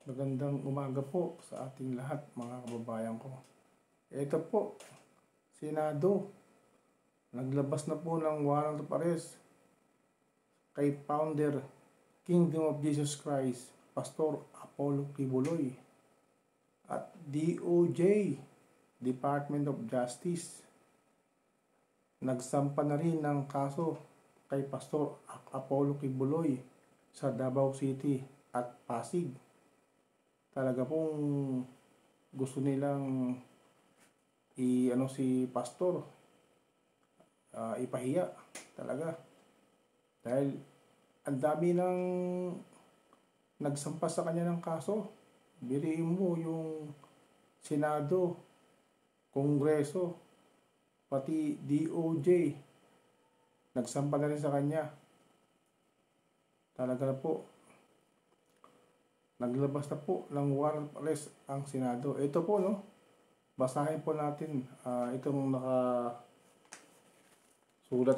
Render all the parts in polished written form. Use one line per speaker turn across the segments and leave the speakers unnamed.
Magandang umaga po sa ating lahat mga kababayan ko. Ito po, Senado, naglabas na po ng warrant of arrest kay founder Kingdom of Jesus Christ, Pastor Apollo Kibuloy, at DOJ, Department of Justice, nagsampa na rin ng kaso kay Pastor Apollo Kibuloy sa Davao City at Pasig. Talaga pong gusto nilang si pastor ipahiya talaga, dahil ang dami ng nagsampa sa kanya ng kaso. Biriin mo yung Senado, Kongreso, pati DOJ nagsampa na rin sa kanya. Talaga na po, naglabas na po ng warrant of arrest ang Senado. Ito po, basahin po natin itong nakasulat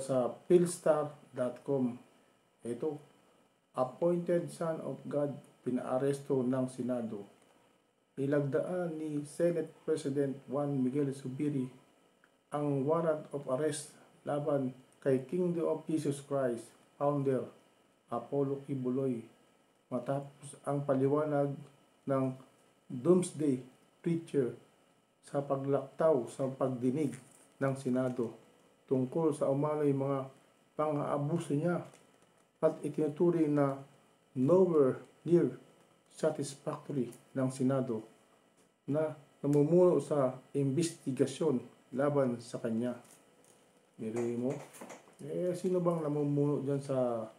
sa philstar.com. Ito, appointed son of God, pinaaresto ng Senado. Ilagdaan ni Senate President Juan Miguel Zubiri ang warrant of arrest laban kay Kingdom of Jesus Christ, founder Apollo Kibuloy, matapos ang paliwanag ng Doomsday Preacher sa paglaktaw sa pagdinig ng Senado tungkol sa umano'y mga pang-aabuso niya, at itinuturing na nowhere near satisfactory ng Senado na namumuno sa investigasyon laban sa kanya. Biro mo, sino bang namumuno dyan sa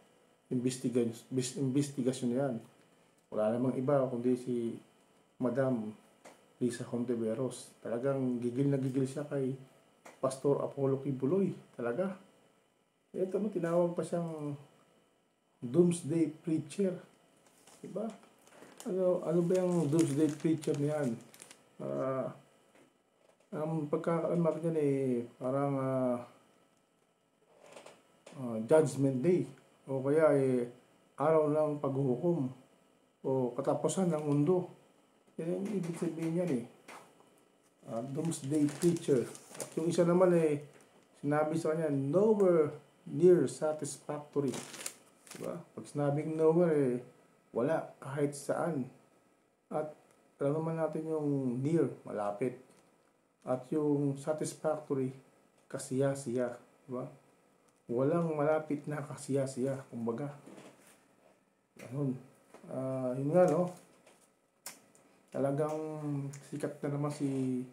investigasyon yan? Wala namang iba kundi si Madam Lisa Hontiveros. Talagang gigil na gigil siya kay Pastor Apollo Kibuloy. Talaga. Ito tinawag pa siyang Doomsday Preacher. Diba? Ano ba yung Doomsday Preacher niyan? Ang pagkakaalam niyan parang Judgment Day, o kaya araw ng paghuhukom o katapusan ng mundo. Yan yung ibig sabihin yan Doomsday Preacher. At yung isa naman sinabi sa kanya, nowhere near satisfactory. Diba? Pag sinabing nowhere, wala, kahit saan. At alam naman natin yung near, malapit. At yung satisfactory, kasiya-siya. Diba? Walang malapit na kasiya-siya, kumbaga. Ganun. Yun nga, talagang sikat na naman si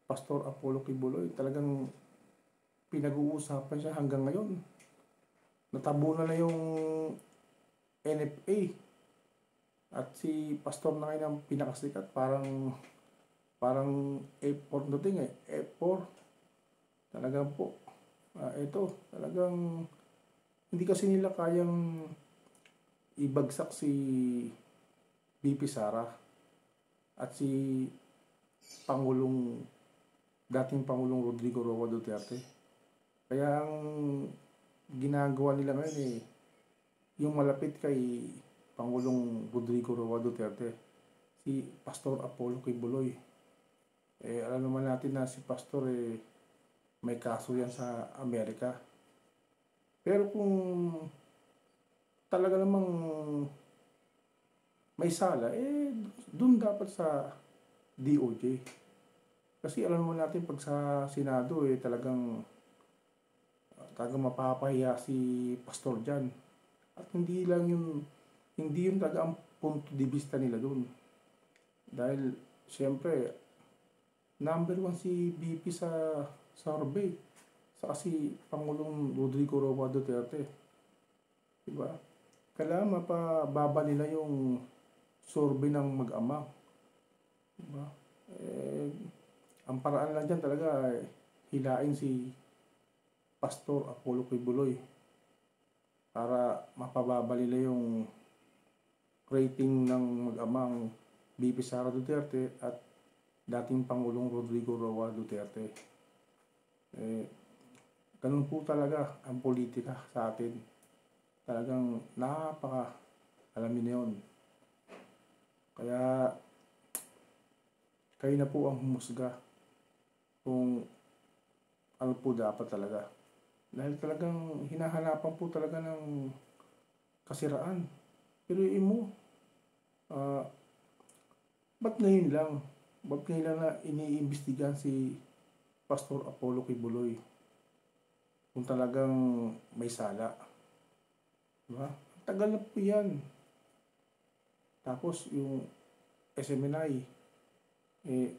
Pastor Apollo Kibuloy. Talagang pinag-uusapan siya hanggang ngayon. Natabunan na yung NFA. At si Pastor na ngayon ang pinakasikat. Parang F4 dating F4. Talagang po. Ito, talagang hindi kasi nila kayang ibagsak si VP Sara at si dating Pangulong Rodrigo Roa Duterte. Kaya ang ginagawa nila ngayon yung malapit kay Pangulong Rodrigo Roa Duterte, si Pastor Apollo Kibuloy. Alam naman natin na si Pastor may kaso yan sa Amerika. Pero kung talaga namang may sala, dun dapat sa DOJ. Kasi alam naman natin pag sa Senado talagang mapapahiya si Pastor dyan. At hindi yun talaga ang punto de vista nila dun. Dahil siyempre number 1 si VP sa survey, sa si Pangulong Rodrigo Roa Duterte. Diba? Kailangan mapababa nila yung survey ng mag-ama. Diba? Ang paraan lang dyan talaga hilain si Pastor Apollo Kibuloy para mapababa nila yung rating ng mag-amang VP Sara Duterte at dating Pangulong Rodrigo Roa Duterte. Ganun po talaga ang politika sa atin. Talagang alam niyo na yun. Kaya kayo na po ang humusga kung ano po dapat talaga. Dahil talagang hinahanapan po talaga ng kasiraan. Pero mo, ah, ba't ngayon lang? Ba't ngayon lang na iniimbestigahan si Pastor Apollo Kibuloy kung talagang may sala? Diba? Tagal na po yan. Tapos yung SMNI, eh,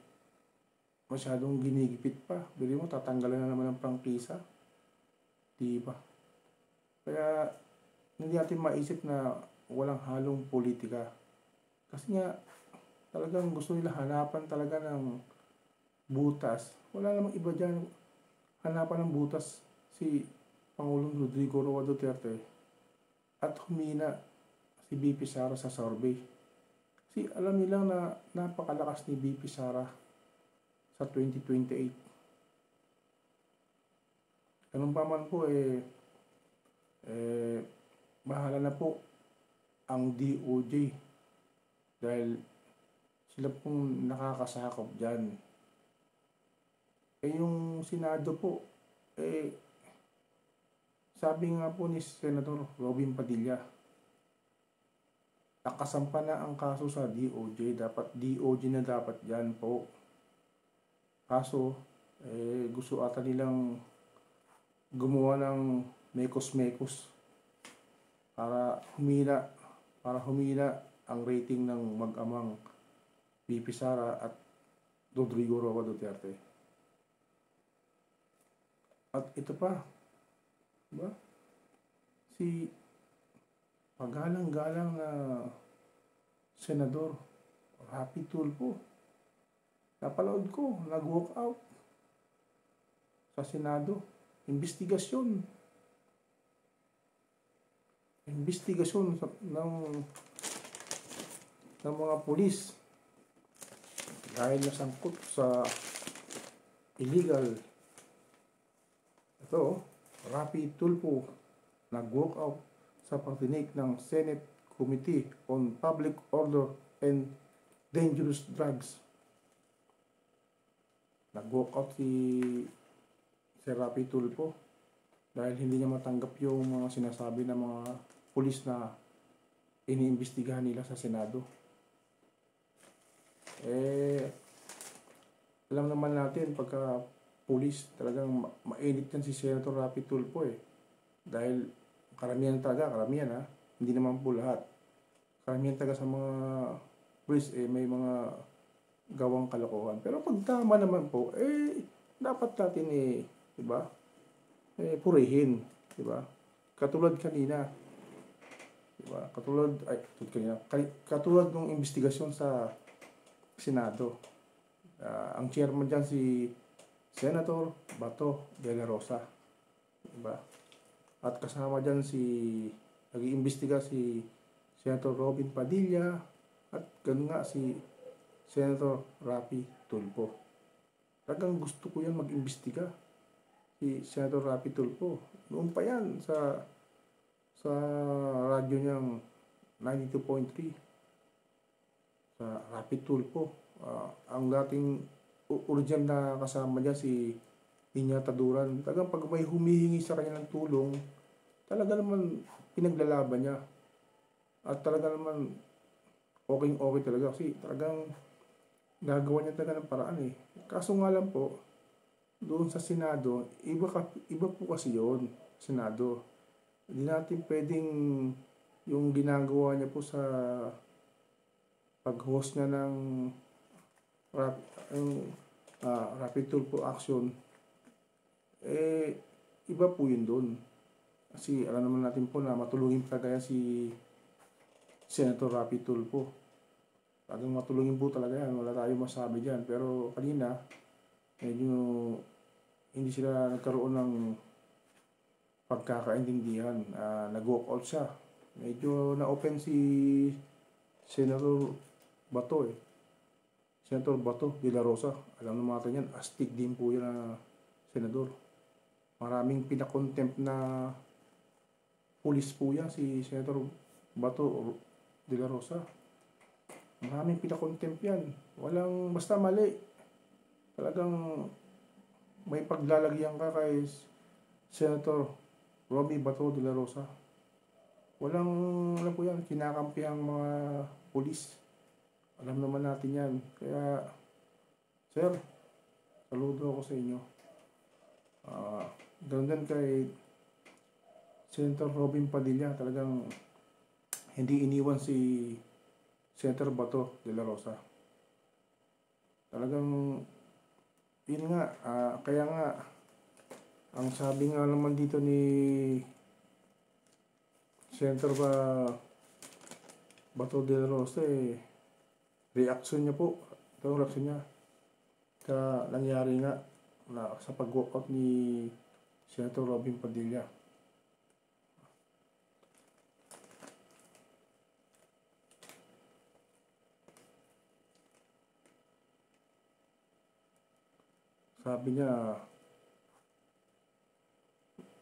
masyadong ginigipit pa. Bili mo, tatanggalan na naman ng prangkisa. Diba? Kaya hindi natin maisip na walang halong politika. Kasi nga, talagang gusto nila hanapan talaga ng butas. Wala namang iba dyan. Hanapan ng butas si Pangulong Rodrigo Roa Duterte at humina si BP Sara sa survey. Kasi alam nilang na napakalakas ni BP Sara sa 2028. Ganun pa man po bahala na po ang DOJ dahil sila pong nakakasakop dyan. Yung Senado po, sabi nga po ni Senator Robin Padilla, nakasampa na ang kaso sa DOJ, dapat DOJ na dapat dyan po. Kaso, gusto ata nilang gumawa ng mekos-mekos para humina ang rating ng mag-amang BP Sara at Rodrigo Roa Duterte. At ito pa, diba? Si pagalang-galang na Senador Rapi Tulfo, napanood ko, nag-walk out sa Senado. Investigasyon ng mga pulis dahil nasangkot sa illegal. Ito, Rapi Tulfo nag-walk out sa pagdinig ng Senate Committee on Public Order and Dangerous Drugs. Nag-walk out si Rapi Tulfo dahil hindi niya matanggap yung mga sinasabi ng mga pulis na iniimbestigahan nila sa Senado. Alam naman natin pagka pulis talagang mainit yan si Senator Rapi Tulfo dahil karamihan, hindi naman po lahat. Karamihan sa mga pulis may mga gawang kalokohan. Pero pag tama naman po, dapat natin diba? Purihin, diba? Katulad kanina, diba? Katulad ng investigasyon sa Senado. Ang chairman dyan si Senator Bato de la Rosa, diba? At kasama dyan nag-iimbestiga si Senator Robin Padilla at ganun nga si Senator Rapi Tulfo. Talagang gusto ko yan mag-imbestiga si Senator Rapi Tulfo. Noon pa yan sa radyo niyang 92.3 sa Rapi Tulfo. Ang dating original na kasama niya si Inya Taduran. Talagang pag may humihingi sa kanya ng tulong, talaga naman pinaglalaban niya. At talaga naman okay talaga kasi talagang gagawa niya talaga ng paraan Kaso nga lang po, doon sa Senado, iba po kasi yun, Senado. Hindi natin pwedeng yung ginagawa niya po sa pag-host niya ng Rapi Tulfo Action, iba po yun doon. Kasi alam naman natin po na matulungin talaga si Senator Rapi Tulfo. Talagang matulungin po talaga yan, wala tayong masabi dyan. Pero kanina, medyo hindi sila nagkaroon ng pagkakaintindihan. Nag-walk out siya. Medyo na-open si Senator Bato Senator Bato de la Rosa. Alam naman natin yan, astig din po yan na senador. Maraming pinakontempt na pulis po yan si Senator Bato de la Rosa. Maraming pinakontempt yan. Walang basta mali. Talagang may paglalagyan ka kay Senator Romy Bato de la Rosa. Walang, alam ko yan, kinakampi ang mga pulis. Alam naman natin yan. Kaya, sir, saludo ako sa inyo. Ganun din kay Senator Robin Padilla. Talagang hindi iniwan si Senator Bato de la Rosa. Talagang, yun nga, kaya nga, ang sabi nga naman dito ni Senator Bato de la Rosa, reaction niya po, itong reaction niya, nangyari nga sa pag-walkout ni Senator Robin Padilla. Sabi niya,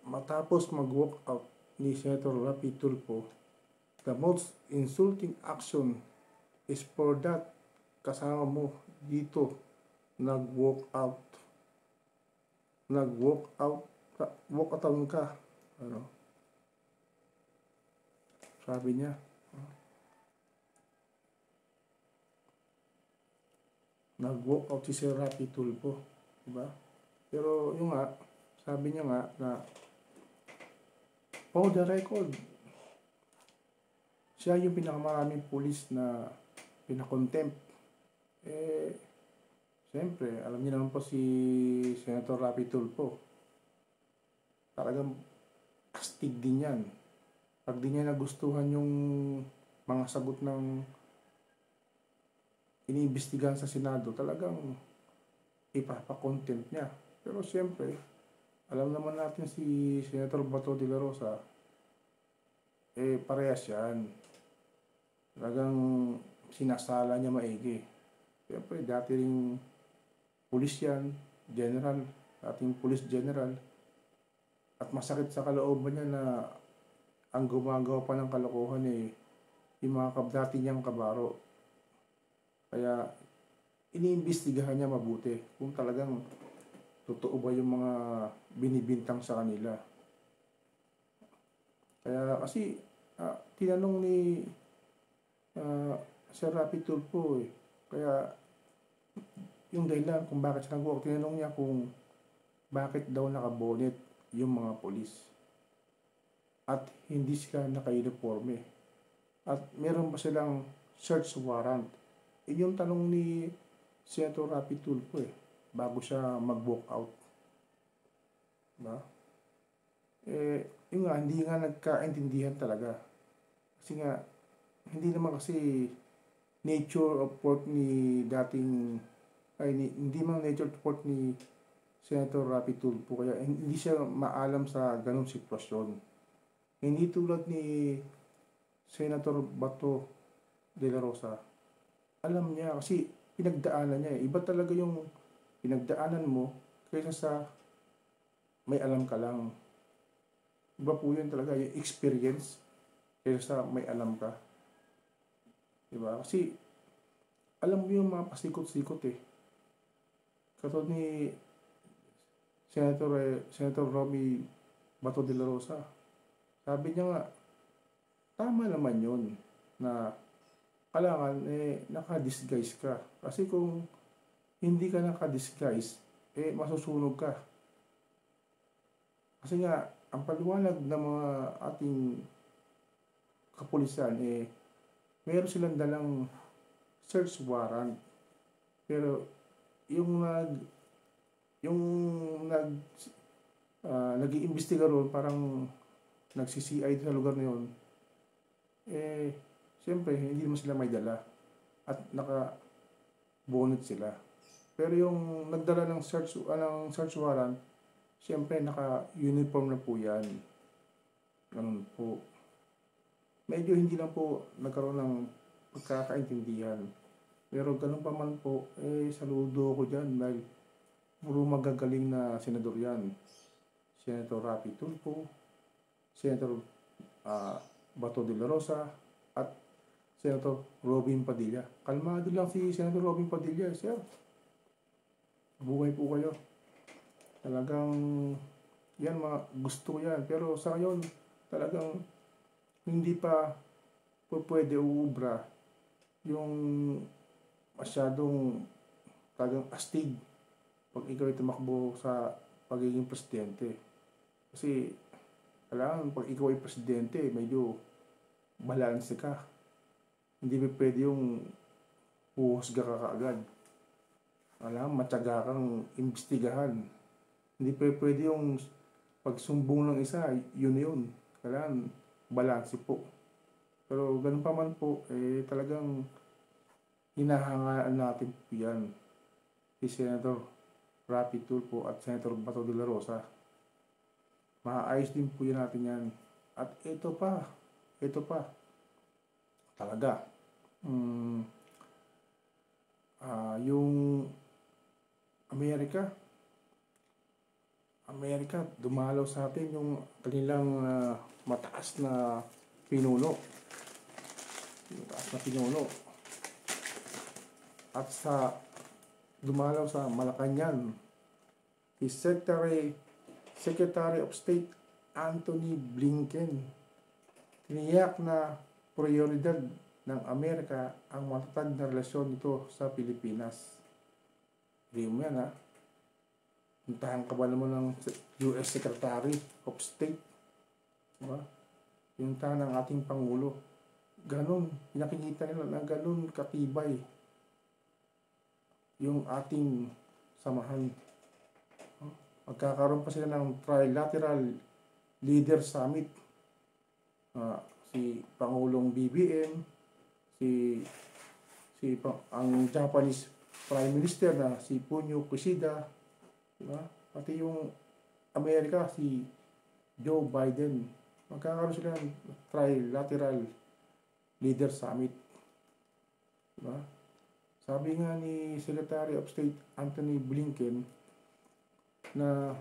matapos mag-walk out ni Senator Rapi Tulfo, the most insulting action is for that kasama mo dito walk out ka. Ano? Sabi niya. Nag-walk out si Sir Rapi Tulfo. Diba? Pero yung nga, sabi niya nga na for the record, siya yung pinakamaraming pulis na pinakontempt. Siyempre, alam niyo naman po si Senator Rapi Tulfo. Talagang astig din yan. Pag di niya nagustuhan yung mga sagot ng iniimbestigahan sa Senado, talagang ipapakontempt niya. Pero siyempre, alam naman natin si Senator Bato de la Rosa, parehas yan. Talagang sinasala niya maigi. Siyempre, dati ring pulis yan, general, ating police general. At masakit sa kalooban niya na ang gumagawa pa ng kalokohan yung mga dati niyang kabaro. Kaya, iniimbestigahan niya mabuti kung talagang totoo ba yung mga binibintang sa kanila. Kaya kasi tinanong ni Sir Rapi Tulfo kaya yung dahilan kung bakit siya nag-walk, tinanong niya kung bakit daw nakabonet yung mga polis at hindi sila naka-uniforme at meron ba silang search warrant. Yung tanong ni Senator Rapi Tulfo bago siya mag-walk out. Diba? Yung nga, hindi nga nagkaintindihan talaga. Kasi nga, hindi naman kasi nature of work ni hindi man nature of work ni Senator Rapi Tulfo. Kaya hindi siya maalam sa ganong sitwasyon. Hindi tulad ni Senator Bato de la Rosa. Alam niya kasi pinagdaanan niya Iba talaga yung pinagdaanan mo kaysa sa may alam ka lang. Iba po yun talaga yung experience kaysa sa may alam ka. Diba? Kasi alam mo yung mga pasikot-sikot Katulad ni Senator Romy Bato de la Rosa. Sabi niya nga, tama naman yun na kailangan naka-disguise ka. Kasi kung hindi ka naka-disguise, masusunog ka. Kasi nga, ang paliwanag ng mga ating kapulisan, meron silang dalang search warrant. Pero, nag-iimbestiga ron, parang nagsi-CID sa lugar na yun, siyempre, hindi naman sila may dala. At naka-bonnet sila. Pero yung nagdala ng search warrant, siyempre, naka-uniform na po yan. Ganun po. Medyo hindi lang po nagkaroon ng pagkakaintindihan. Pero ganun pa man po, saludo ko dyan dahil puro magagaling na senador yan. Senator Rapi Tulfo, Senator Bato de la Rosa, at Senator Robin Padilla. Kalmado lang si Senator Robin Padilla, sir. Buhay po kayo. Talagang yan, mga gusto ko yan. Pero sa ngayon, talagang hindi pa pwede uubra yung masyadong talagang astig pag ikaw ay tumakbo sa pagiging presidente. Kasi kailangan pag ikaw ay presidente, medyo balance ka. Hindi pa pwede yung huhusga ka kaagad. Kailangan matyaga kang imbestigahan. Hindi pa pwede yung pagsumbong ng isa, yun. Kailangan balance po. Pero ganun pa man po, talagang hinahangaan natin po yan. Si Senator Rapi Tulfo at Senator Bato de la Rosa. Maayos din po yan natin yan. At ito pa, talaga, yung Amerika, dumalaw sa atin yung kanilang mataas na pinuno. At dumalaw sa Malacanang, si Secretary of State Antony Blinken. Tiniyak na prioridad ng Amerika ang matatag na relasyon nito sa Pilipinas. Hindi mo yan, ha? Puntahan ka ba naman ng US Secretary of State? Diba? Puntahan ng ating Pangulo. Ganon, nakikita nila na ganon katibay yung ating samahan. Magkakaroon pa sila ng Trilateral Leader Summit. Si Pangulong BBM, ang Japanese Prime Minister na si Fumio Kishida, diba? Pati yung Amerika, si Joe Biden. Magkakaroon sila ng Trilateral Leader Summit. Diba? Sabi nga ni Secretary of State Antony Blinken na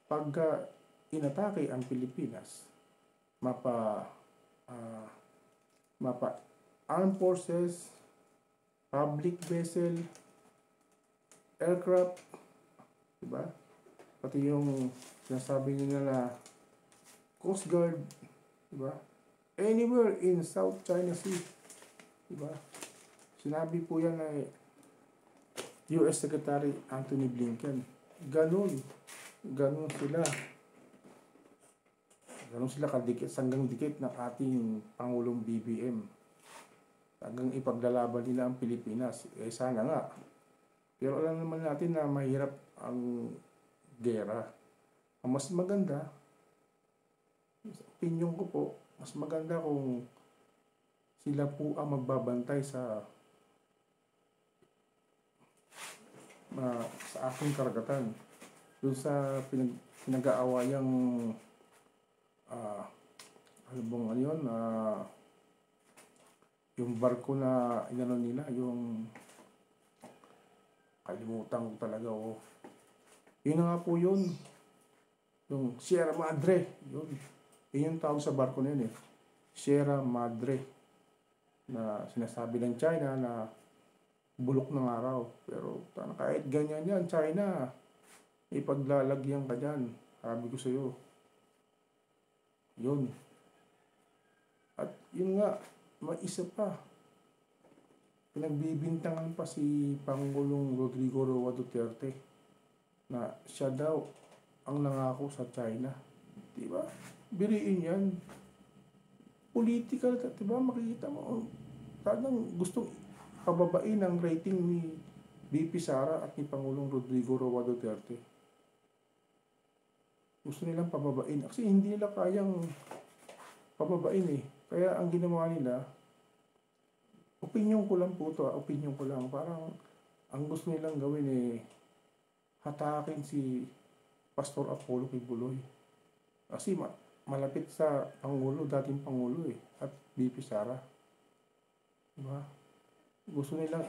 pagka inatake ang Pilipinas, mapa armed forces, public vessel, aircraft, diba? Pati yung sinasabi nila na Coast Guard, diba? Anywhere in South China Sea, diba? Sinabi po yan ay US Secretary Antony Blinken. Ganun sila. Ganun sila kadikit, sanggang dikit ng ating Pangulong BBM. Hanggang ipaglalaban nila ang Pilipinas. Sana nga. Pero alam naman natin na mahirap ang gera. Ang mas maganda, sa opinion ko po, mas maganda kung sila po ang magbabantay sa aking karagatan. Doon sa pinag-aawayang yung barko na inano nila, yung kalimutan ko talaga, yun na nga po yun, yung Sierra Madre, yun yung tawag sa barko na yun, Sierra Madre, na sinasabi ng China na bulok ng araw. Pero kahit ganyan yan, China, ipaglalagyan ka dyan. Sabi ko sa'yo. Yun. At yun nga, may isa pa. Pinagbibintangan pa si Pangulong Rodrigo Roa Duterte na siya daw ang nangako sa China. Diba? Biriin yan. Political, diba? Makikita mo. Talagang gustong pababain ang rating ni VP Sara at ni Pangulong Rodrigo Roa Duterte. Gusto nilang pababain. Kasi hindi nila kayang pababain . Kaya ang ginawa nila, opinion ko lang po ito, opinion ko lang. Parang ang gusto nilang gawin hatakin si Pastor Apollo Kibuloy. Kasi malapit sa Pangulo, dating Pangulo at VP Sara. Diba? Gusto nilang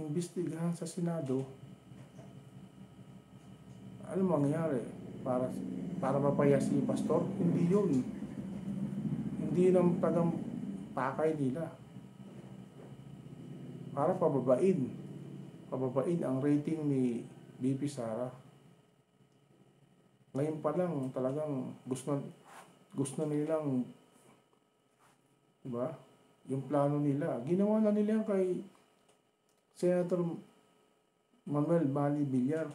imbestigahan sa Senado. Ano mangyari? Para mapaya si Pastor? Hindi yun. Hindi lang tagang pakay nila. para pababain ang rating ni BP Sara. Ngayon pa lang talagang gusto nilang, diba? Yung plano nila, ginawa na nila kay Senator Manuel Manny Villar.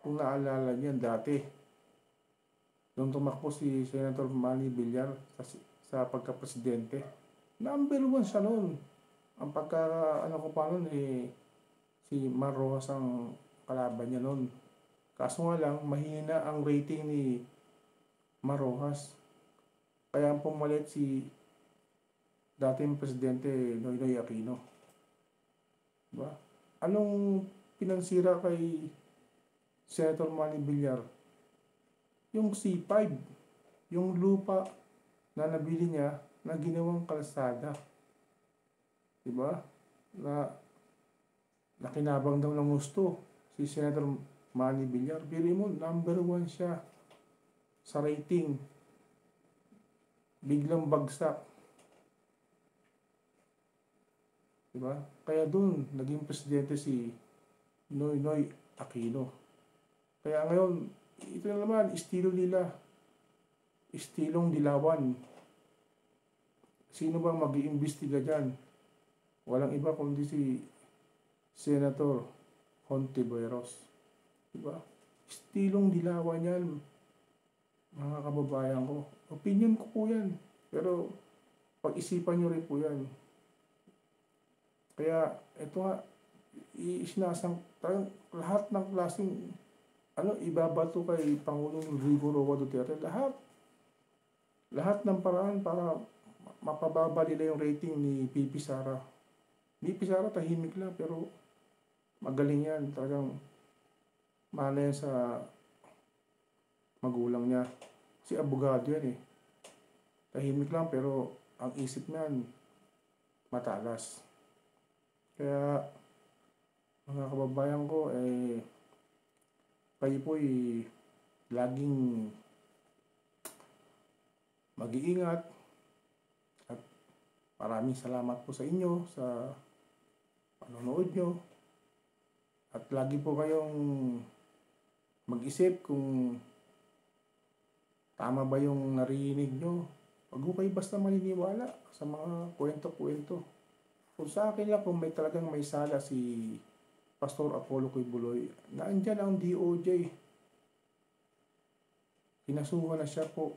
Kung naalala niyan dati, nung tumakbo si Senator Manny Villar sa pagka-presidente, number 1 siya noon. Ang ano ko pa noon si Mar Rojas ang kalaban niya noon. Kaso nga lang, mahina ang rating ni Mar Rojas. Kaya ang pumalit si dating presidente Noynoy Aquino. Diba? Anong pinansira kay Senator Manny Villar? Yung C5, yung lupa na nabili niya na ginawang kalsada. Diba? Na kinabang daw ng gusto si Senator Manny Villar. Bili mo, number 1 siya sa rating. Biglang bagsak. Diba? Kaya doon, naging presidente si Noynoy Aquino. Kaya ngayon, ito na naman, estilo nila. Estilong dilawan. Sino bang mag-iimbestiga dyan? Walang iba kundi si Senator Hontiveros. Diba? Estilong dilawan yan, mga kababayan ko. Opinion ko po yan. Pero pag-isipan nyo rin po yan. Kaya ito nga, lahat ng klaseng ibabato kay Pangulong Rodrigo Roa Duterte. Lahat ng paraan para mapababa nila yung rating ni BP Sara. BP Sara tahimik lang pero magaling yan. Talagang mana yan sa magulang niya. Kasi abogado yan eh. Tahimik lang pero ang isip niyan matalas. Kaya mga kababayan ko, kayo po'y laging mag-iingat at maraming salamat po sa inyo sa panonood nyo at lagi po kayong mag-isip kung tama ba yung narinig nyo. Huwag po kayo basta maniniwala sa mga kwento-kwento. Kung sa akin lang, kung talagang may sala si Pastor Apollo Kibuloy, naandyan ang DOJ. Kinasuhan na siya po.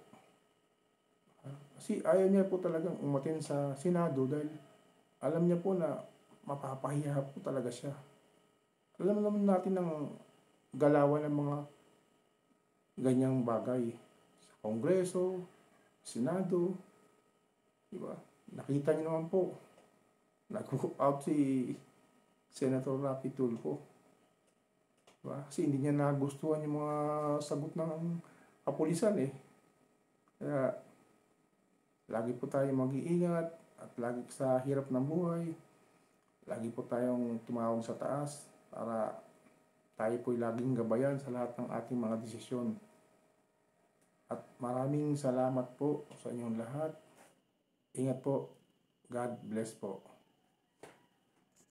Kasi ayaw niya po talagang umatin sa Senado dahil alam niya po na mapapahiya po talaga siya. Alam naman natin ang galawan ng mga ganyang bagay sa Kongreso, Senado, diba? Nakita niyo naman po, nag-walk out si Senator Rapi Tulfo. Diba? Kasi hindi niya nagustuhan yung mga sagot ng kapulisan eh. Kaya lagi po tayong mag-iingat at lagi sa hirap ng buhay, lagi po tayong tumawag sa taas para tayo po'y laging gabayan sa lahat ng ating mga desisyon. At maraming salamat po sa inyong lahat. Ingat po. God bless po.